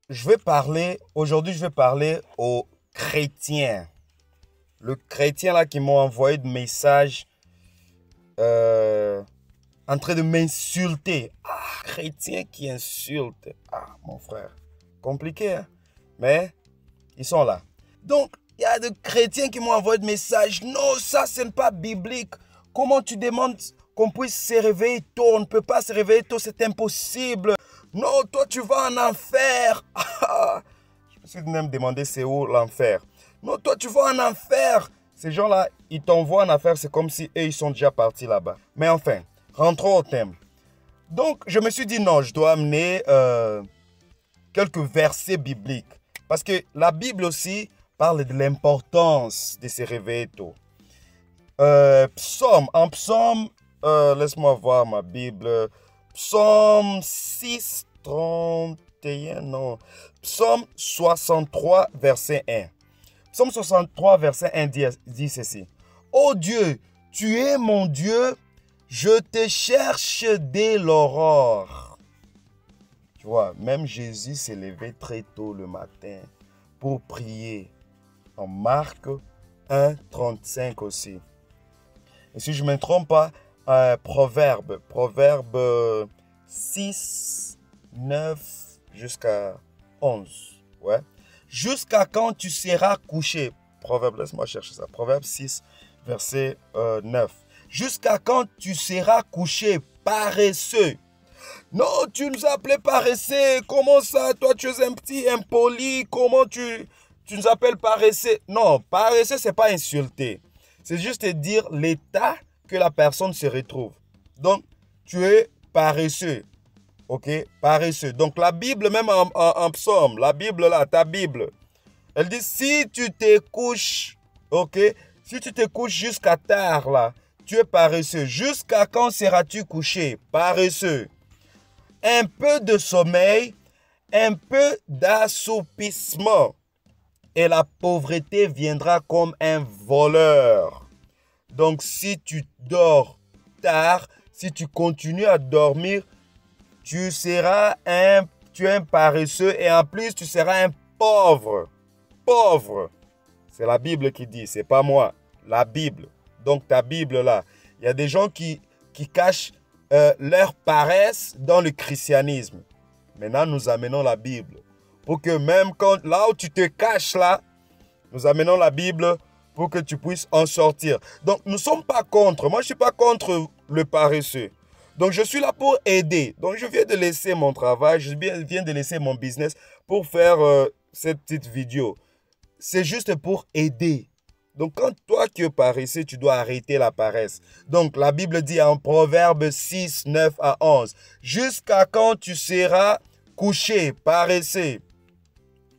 aujourd'hui je vais parler aux chrétiens. Le chrétien là qui m'a envoyé de messages euh, en train de m'insulter. Ah, chrétien qui insulte. Ah, mon frère. Compliqué, hein? Mais ils sont là. Donc, il y a des chrétiens qui m'ont envoyé de messages. Non, ça, ce n'est pas biblique. Comment tu demandes qu'on puisse se réveiller tôt? On ne peut pas se réveiller tôt, c'est impossible. Non, toi, tu vas en enfer. Je me suis même demandé c'est où l'enfer. Non, toi, tu vas en enfer. Ces gens-là, ils t'envoient en enfer, c'est comme si eux, ils sont déjà partis là-bas. Mais enfin, rentrons au thème. Donc, je me suis dit non, je dois amener quelques versets bibliques. Parce que la Bible aussi parle de l'importance de se réveiller tôt. En psaume, laisse-moi voir ma Bible. Psaume 6, 31, non. Psaume 63, verset 1. Psaume 63, verset 1 dit ceci. Ô Dieu, tu es mon Dieu, je te cherche dès l'aurore. Tu vois, même Jésus s'est levé très tôt le matin pour prier. En Marc 1, 35 aussi. Et si je ne me trompe pas, Proverbe 6, 9 jusqu'à 11. Ouais. Jusqu'à quand tu seras couché? Proverbe, laisse-moi chercher ça. Proverbe 6, verset 9. Jusqu'à quand tu seras couché, paresseux? Non, tu nous as appelés paresseux. Comment ça? Toi, tu es un petit impoli. Comment tu nous appelles paresseux? Non, paresseux, ce n'est pas insulter. C'est juste dire l'état que la personne se retrouve. Donc, tu es paresseux. Ok? Paresseux. Donc, la Bible, même en psaume, la Bible là, ta Bible, elle dit si tu te couches, ok? Si tu te couches jusqu'à tard là, tu es paresseux. Jusqu'à quand seras-tu couché? Paresseux. Un peu de sommeil, un peu d'assoupissement, et la pauvreté viendra comme un voleur. Donc, si tu dors tard, si tu continues à dormir, tu es un paresseux et en plus, tu seras un pauvre. Pauvre. C'est la Bible qui dit, c'est pas moi. La Bible. Donc, ta Bible là. Il y a des gens qui cachent leur paresse dans le christianisme. Maintenant, nous amenons la Bible. Pour que même quand, là où tu te caches là, nous amenons la Bible pour que tu puisses en sortir. Donc, nous ne sommes pas contre. Moi, je ne suis pas contre le paresseux. Donc, je suis là pour aider. Donc, je viens de laisser mon travail, je viens de laisser mon business pour faire cette petite vidéo. C'est juste pour aider. Donc, quand toi tu es paresseux, tu dois arrêter la paresse. Donc, la Bible dit en Proverbe 6, 9 à 11, jusqu'à quand tu seras couché, paresseux,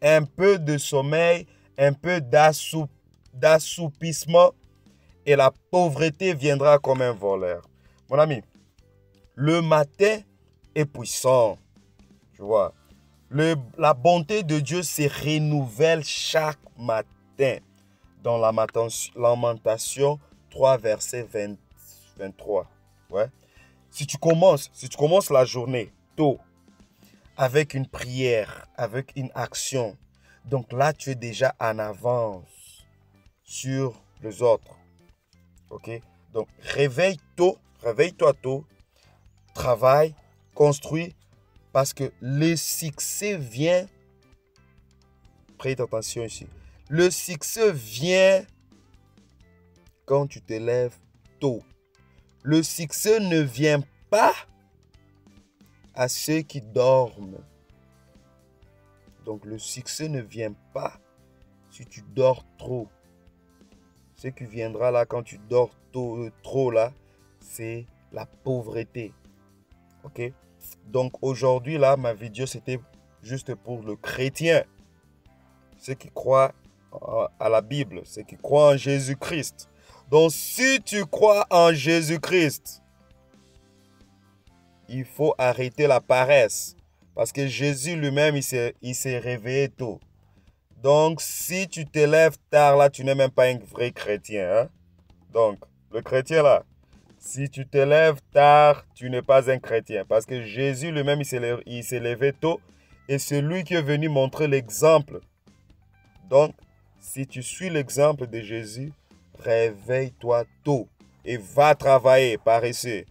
un peu de sommeil, un peu d'assoupissement et la pauvreté viendra comme un voleur. Mon ami, le matin est puissant. Tu vois, la bonté de Dieu se renouvelle chaque matin. Dans Lamentation 3, verset 23. Ouais. Si tu commences la journée tôt, avec une prière, avec une action, donc là, tu es déjà en avance sur les autres. Ok? Donc, réveille-toi tôt, travaille, construis, parce que le succès vient, prête attention ici, le succès vient quand tu te lèves tôt. Le succès ne vient pas à ceux qui dorment. Donc le succès ne vient pas si tu dors trop. Ce qui viendra là quand tu dors trop là, c'est la pauvreté. Ok? Donc aujourd'hui là, ma vidéo c'était juste pour le chrétien. Ceux qui croient à la Bible, ceux qui croient en Jésus-Christ. Donc si tu crois en Jésus-Christ, il faut arrêter la paresse. Parce que Jésus lui-même, il s'est réveillé tôt. Donc, si tu te lèves tard, là, tu n'es même pas un vrai chrétien. Hein? Donc, le chrétien, là, si tu te lèves tard, tu n'es pas un chrétien. Parce que Jésus lui-même, il s'est levé tôt. et c'est lui qui est venu montrer l'exemple. Donc, si tu suis l'exemple de Jésus, réveille-toi tôt et va travailler, paresseux.